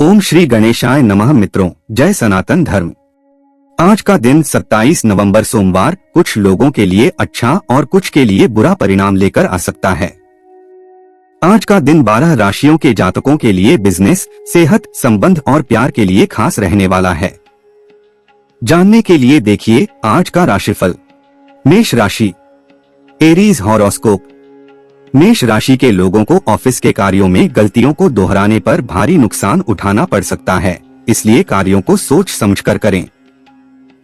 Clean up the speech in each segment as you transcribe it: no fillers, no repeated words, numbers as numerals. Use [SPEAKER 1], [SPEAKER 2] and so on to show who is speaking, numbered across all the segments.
[SPEAKER 1] ओम श्री गणेशाय नमः। मित्रों, जय सनातन धर्म। आज का दिन 27 नवंबर सोमवार कुछ लोगों के लिए अच्छा और कुछ के लिए बुरा परिणाम लेकर आ सकता है। आज का दिन 12 राशियों के जातकों के लिए बिजनेस, सेहत, संबंध और प्यार के लिए खास रहने वाला है। जानने के लिए देखिए आज का राशिफल। मेष राशि, एरीज हॉरोस्कोप। मेष राशि के लोगों को ऑफिस के कार्यों में गलतियों को दोहराने पर भारी नुकसान उठाना पड़ सकता है, इसलिए कार्यों को सोच समझकर करें।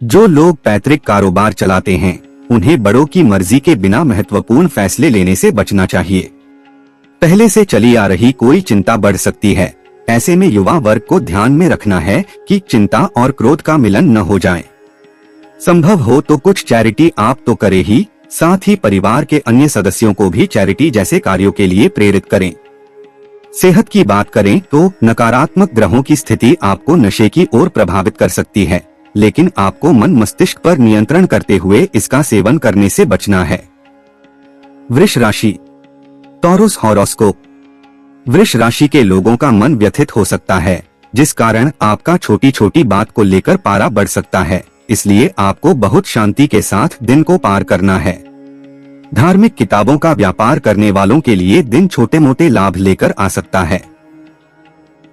[SPEAKER 1] जो लोग पैतृक कारोबार चलाते हैं, उन्हें बड़ों की मर्जी के बिना महत्वपूर्ण फैसले लेने से बचना चाहिए। पहले से चली आ रही कोई चिंता बढ़ सकती है। ऐसे में युवा वर्ग को ध्यान में रखना है कि चिंता और क्रोध का मिलन न हो जाए। संभव हो तो कुछ चैरिटी आप तो करें ही, साथ ही परिवार के अन्य सदस्यों को भी चैरिटी जैसे कार्यों के लिए प्रेरित करें। सेहत की बात करें तो नकारात्मक ग्रहों की स्थिति आपको नशे की ओर प्रभावित कर सकती है, लेकिन आपको मन मस्तिष्क पर नियंत्रण करते हुए इसका सेवन करने से बचना है। वृष राशि, टॉरस हॉरोस्कोप। वृष राशि के लोगों का मन व्यथित हो सकता है, जिस कारण आपका छोटी छोटी बात को लेकर पारा बढ़ सकता है, इसलिए आपको बहुत शांति के साथ दिन को पार करना है। धार्मिक किताबों का व्यापार करने वालों के लिए दिन छोटे मोटे लाभ लेकर आ सकता है।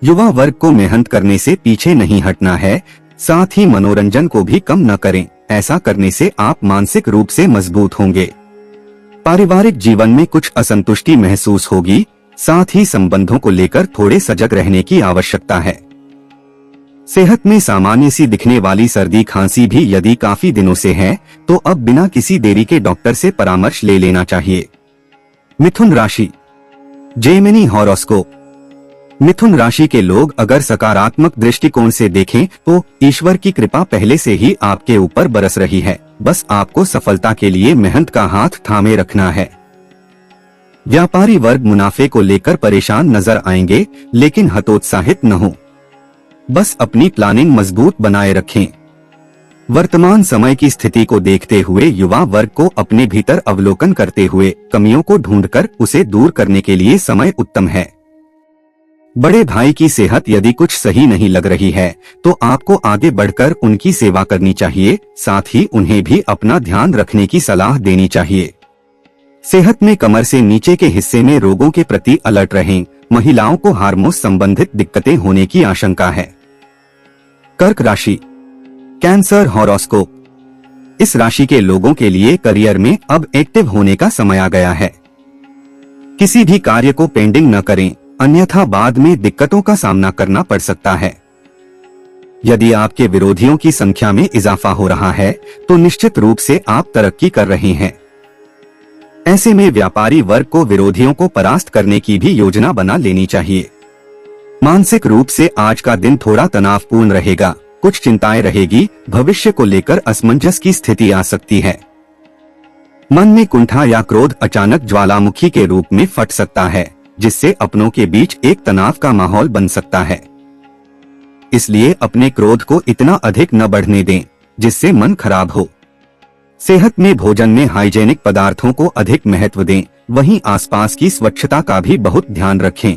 [SPEAKER 1] युवा वर्ग को मेहनत करने से पीछे नहीं हटना है, साथ ही मनोरंजन को भी कम न करें। ऐसा करने से आप मानसिक रूप से मजबूत होंगे। पारिवारिक जीवन में कुछ असंतुष्टि महसूस होगी, साथ ही संबंधों को लेकर थोड़े सजग रहने की आवश्यकता है। सेहत में सामान्य सी दिखने वाली सर्दी खांसी भी यदि काफी दिनों से है तो अब बिना किसी देरी के डॉक्टर से परामर्श ले लेना चाहिए। मिथुन राशि, जेमिनी हॉरोस्कोप। मिथुन राशि के लोग अगर सकारात्मक दृष्टिकोण से देखें तो ईश्वर की कृपा पहले से ही आपके ऊपर बरस रही है, बस आपको सफलता के लिए मेहनत का हाथ थामे रखना है। व्यापारी वर्ग मुनाफे को लेकर परेशान नजर आएंगे, लेकिन हतोत्साहित न हो, बस अपनी प्लानिंग मजबूत बनाए रखें। वर्तमान समय की स्थिति को देखते हुए युवा वर्ग को अपने भीतर अवलोकन करते हुए कमियों को ढूंढकर उसे दूर करने के लिए समय उत्तम है। बड़े भाई की सेहत यदि कुछ सही नहीं लग रही है तो आपको आगे बढ़कर उनकी सेवा करनी चाहिए, साथ ही उन्हें भी अपना ध्यान रखने की सलाह देनी चाहिए। सेहत में कमर से नीचे के हिस्से में रोगों के प्रति अलर्ट रहें। महिलाओं को हार्मोन संबंधित दिक्कतें होने की आशंका है। कर्क राशि, कैंसर हॉरोस्कोप। इस राशि के लोगों के लिए करियर में अब एक्टिव होने का समय आ गया है। किसी भी कार्य को पेंडिंग न करें, अन्यथा बाद में दिक्कतों का सामना करना पड़ सकता है। यदि आपके विरोधियों की संख्या में इजाफा हो रहा है तो निश्चित रूप से आप तरक्की कर रहे हैं। ऐसे में व्यापारी वर्ग को विरोधियों को परास्त करने की भी योजना बना लेनी चाहिए। मानसिक रूप से आज का दिन थोड़ा तनावपूर्ण रहेगा, कुछ चिंताएं रहेगी, भविष्य को लेकर असमंजस की स्थिति आ सकती है। मन में कुंठा या क्रोध अचानक ज्वालामुखी के रूप में फट सकता है, जिससे अपनों के बीच एक तनाव का माहौल बन सकता है। इसलिए अपने क्रोध को इतना अधिक न बढ़ने दें जिससे मन खराब हो। सेहत में भोजन में हाइजेनिक पदार्थों को अधिक महत्व दें, वहीं आसपास की स्वच्छता का भी बहुत ध्यान रखें।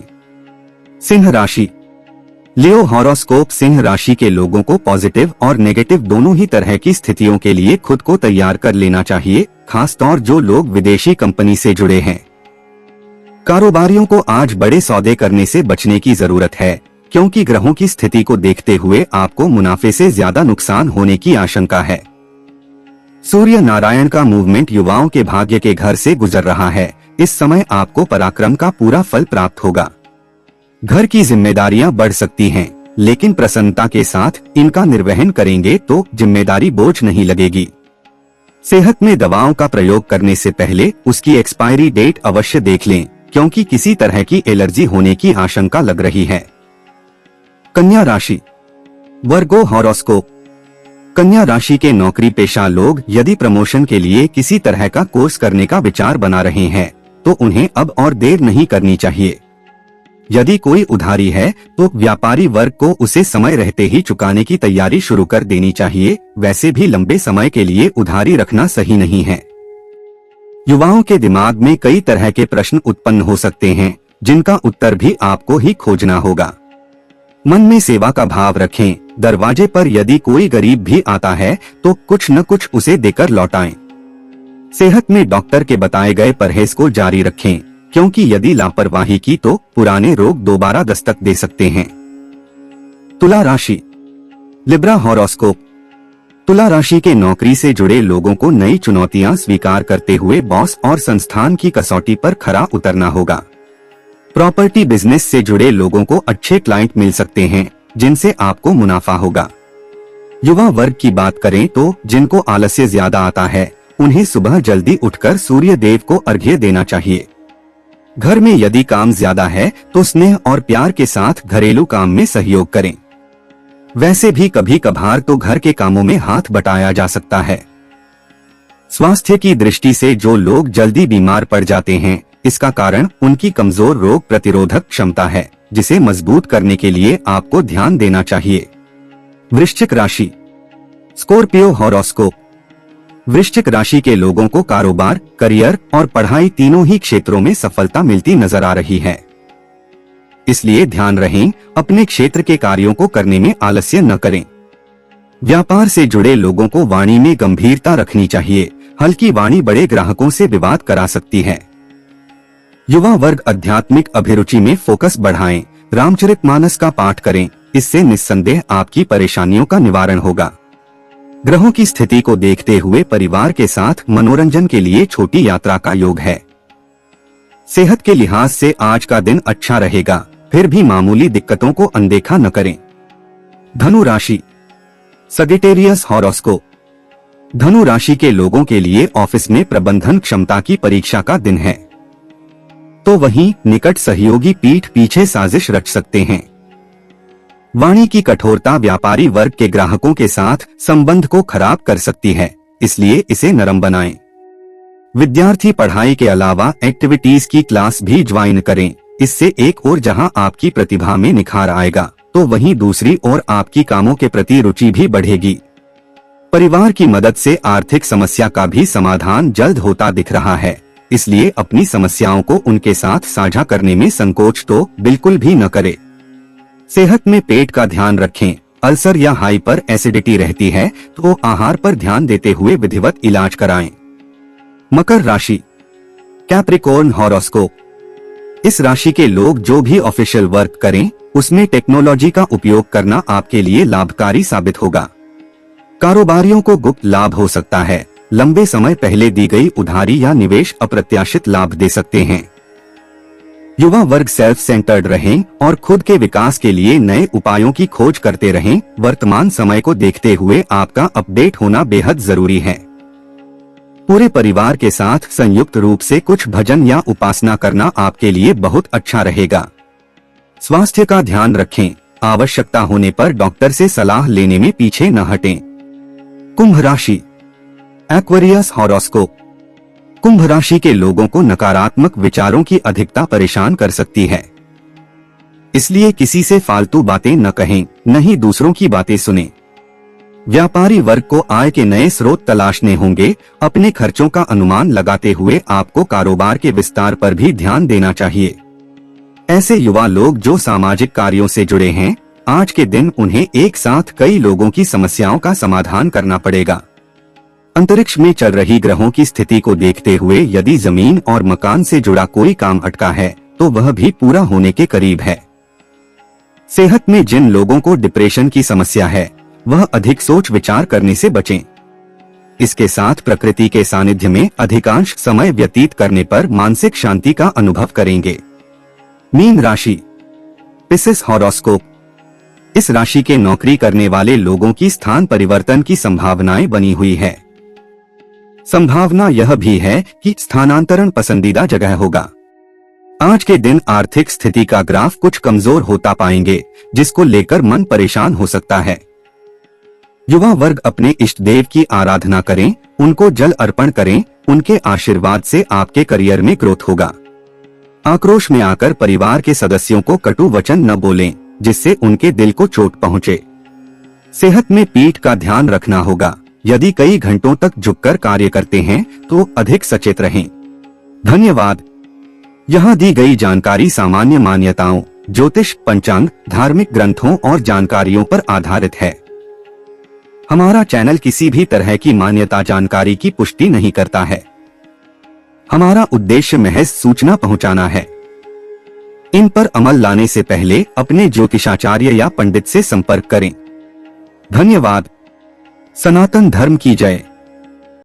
[SPEAKER 1] सिंह राशि, लियो हॉरोस्कोप। सिंह राशि के लोगों को पॉजिटिव और नेगेटिव दोनों ही तरह की स्थितियों के लिए खुद को तैयार कर लेना चाहिए, खासतौर जो लोग विदेशी कंपनी से जुड़े हैं। कारोबारियों को आज बड़े सौदे करने से बचने की जरूरत है, क्योंकि ग्रहों की स्थिति को देखते हुए आपको मुनाफे से ज्यादा नुकसान होने की आशंका है। सूर्य नारायण का मूवमेंट युवाओं के भाग्य के घर से गुजर रहा है। इस समय आपको पराक्रम का पूरा फल प्राप्त होगा। घर की जिम्मेदारियां बढ़ सकती हैं, लेकिन प्रसन्नता के साथ इनका निर्वहन करेंगे तो जिम्मेदारी बोझ नहीं लगेगी। सेहत में दवाओं का प्रयोग करने से पहले उसकी एक्सपायरी डेट अवश्य देख लें, क्योंकि किसी तरह की एलर्जी होने की आशंका लग रही है। कन्या राशि, वर्गो हॉरोस्कोप। कन्या राशि के नौकरी पेशा लोग यदि प्रमोशन के लिए किसी तरह का कोर्स करने का विचार बना रहे हैं तो उन्हें अब और देर नहीं करनी चाहिए। यदि कोई उधारी है तो व्यापारी वर्ग को उसे समय रहते ही चुकाने की तैयारी शुरू कर देनी चाहिए। वैसे भी लंबे समय के लिए उधारी रखना सही नहीं है। युवाओं के दिमाग में कई तरह के प्रश्न उत्पन्न हो सकते हैं, जिनका उत्तर भी आपको ही खोजना होगा। मन में सेवा का भाव रखें। दरवाजे पर यदि कोई गरीब भी आता है तो कुछ न कुछ उसे देकर लौटाएं। सेहत में डॉक्टर के बताए गए परहेज को जारी रखें, क्योंकि यदि लापरवाही की तो पुराने रोग दोबारा दस्तक दे सकते हैं। तुला राशि, लिब्रा हॉरोस्कोप। तुला राशि के नौकरी से जुड़े लोगों को नई चुनौतियां स्वीकार करते हुए बॉस और संस्थान की कसौटी पर खरा उतरना होगा। प्रॉपर्टी बिजनेस से जुड़े लोगों को अच्छे क्लाइंट मिल सकते हैं, जिनसे आपको मुनाफा होगा। युवा वर्ग की बात करें तो जिनको आलस्य ज्यादा आता है उन्हें सुबह जल्दी उठकर सूर्य देव को अर्घ्य देना चाहिए। घर में यदि काम ज्यादा है तो स्नेह और प्यार के साथ घरेलू काम में सहयोग करें। वैसे भी कभी कभार तो घर के कामों में हाथ बटाया जा सकता है। स्वास्थ्य की दृष्टि से जो लोग जल्दी बीमार पड़ जाते हैं, इसका कारण उनकी कमजोर रोग प्रतिरोधक क्षमता है, जिसे मजबूत करने के लिए आपको ध्यान देना चाहिए। वृश्चिक राशि, स्कॉर्पियो हॉरोस्कोप। वृश्चिक राशि के लोगों को कारोबार, करियर और पढ़ाई तीनों ही क्षेत्रों में सफलता मिलती नजर आ रही है। इसलिए ध्यान रहें, अपने क्षेत्र के कार्यों को करने में आलस्य न करें। व्यापार से जुड़े लोगों को वाणी में गंभीरता रखनी चाहिए। हल्की वाणी बड़े ग्राहकों से विवाद करा सकती है। युवा वर्ग आध्यात्मिक अभिरुचि में फोकस बढ़ाएं। रामचरितमानस का पाठ करें, इससे निस्संदेह आपकी परेशानियों का निवारण होगा। ग्रहों की स्थिति को देखते हुए परिवार के साथ मनोरंजन के लिए छोटी यात्रा का योग है। सेहत के लिहाज से आज का दिन अच्छा रहेगा, फिर भी मामूली दिक्कतों को अनदेखा न करें। धनु राशि, सगिटेरियस हॉरोस्कोप। धनु राशि के लोगों के लिए ऑफिस में प्रबंधन क्षमता की परीक्षा का दिन है, तो वहीं निकट सहयोगी पीठ पीछे साजिश रच सकते हैं। वाणी की कठोरता व्यापारी वर्ग के ग्राहकों के साथ संबंध को खराब कर सकती है, इसलिए इसे नरम बनाएं। विद्यार्थी पढ़ाई के अलावा एक्टिविटीज की क्लास भी ज्वाइन करें। इससे एक ओर जहां आपकी प्रतिभा में निखार आएगा, तो वहीं दूसरी ओर आपकी कामों के प्रति रुचि भी बढ़ेगी। परिवार की मदद से आर्थिक समस्या का भी समाधान जल्द होता दिख रहा है, इसलिए अपनी समस्याओं को उनके साथ साझा करने में संकोच तो बिल्कुल भी न करें। सेहत में पेट का ध्यान रखें। अल्सर या हाइपर एसिडिटी रहती है तो आहार पर ध्यान देते हुए विधिवत इलाज कराएं। मकर राशि, कैप्रिकॉर्न हॉरोस्कोप। इस राशि के लोग जो भी ऑफिशियल वर्क करें उसमें टेक्नोलॉजी का उपयोग करना आपके लिए लाभकारी साबित होगा। कारोबारियों को गुप्त लाभ हो सकता है। लंबे समय पहले दी गई उधारी या निवेश अप्रत्याशित लाभ दे सकते हैं। युवा वर्ग सेल्फ सेंटर्ड रहें और खुद के विकास के लिए नए उपायों की खोज करते रहें। वर्तमान समय को देखते हुए आपका अपडेट होना बेहद जरूरी है। पूरे परिवार के साथ संयुक्त रूप से कुछ भजन या उपासना करना आपके लिए बहुत अच्छा रहेगा। स्वास्थ्य का ध्यान रखें। आवश्यकता होने पर डॉक्टर से सलाह लेने में पीछे न हटें। कुंभ राशि, एक्वेरियस हॉरोस्कोप। कुंभ राशि के लोगों को नकारात्मक विचारों की अधिकता परेशान कर सकती है, इसलिए किसी से फालतू बातें न कहें, न ही दूसरों की बातें सुनें। व्यापारी वर्ग को आय के नए स्रोत तलाशने होंगे। अपने खर्चों का अनुमान लगाते हुए आपको कारोबार के विस्तार पर भी ध्यान देना चाहिए। ऐसे युवा लोग जो सामाजिक कार्यों से जुड़े हैं, आज के दिन उन्हें एक साथ कई लोगों की समस्याओं का समाधान करना पड़ेगा। अंतरिक्ष में चल रही ग्रहों की स्थिति को देखते हुए यदि जमीन और मकान से जुड़ा कोई काम अटका है तो वह भी पूरा होने के करीब है। सेहत में जिन लोगों को डिप्रेशन की समस्या है वह अधिक सोच विचार करने से बचें। इसके साथ प्रकृति के सानिध्य में अधिकांश समय व्यतीत करने पर मानसिक शांति का अनुभव करेंगे। मीन राशि, पिसिस हॉरोस्कोप। इस राशि के नौकरी करने वाले लोगों की स्थान परिवर्तन की संभावनाएं बनी हुई है। संभावना यह भी है कि स्थानांतरण पसंदीदा जगह होगा। आज के दिन आर्थिक स्थिति का ग्राफ कुछ कमजोर होता पाएंगे, जिसको लेकर मन परेशान हो सकता है। युवा वर्ग अपने इष्ट देव की आराधना करें, उनको जल अर्पण करें। उनके आशीर्वाद से आपके करियर में ग्रोथ होगा। आक्रोश में आकर परिवार के सदस्यों को कटु वचन न बोलें, जिससे उनके दिल को चोट पहुंचे। सेहत में पीठ का ध्यान रखना होगा। यदि कई घंटों तक झुककर कार्य करते हैं तो अधिक सचेत रहें। धन्यवाद। यहाँ दी गई जानकारी सामान्य मान्यताओं, ज्योतिष, पंचांग, धार्मिक ग्रंथों और जानकारियों पर आधारित है। हमारा चैनल किसी भी तरह की मान्यता जानकारी की पुष्टि नहीं करता है। हमारा उद्देश्य महज सूचना पहुंचाना है। इन पर अमल लाने से पहले अपने ज्योतिषाचार्य या पंडित से संपर्क करें। धन्यवाद। सनातन धर्म की जय।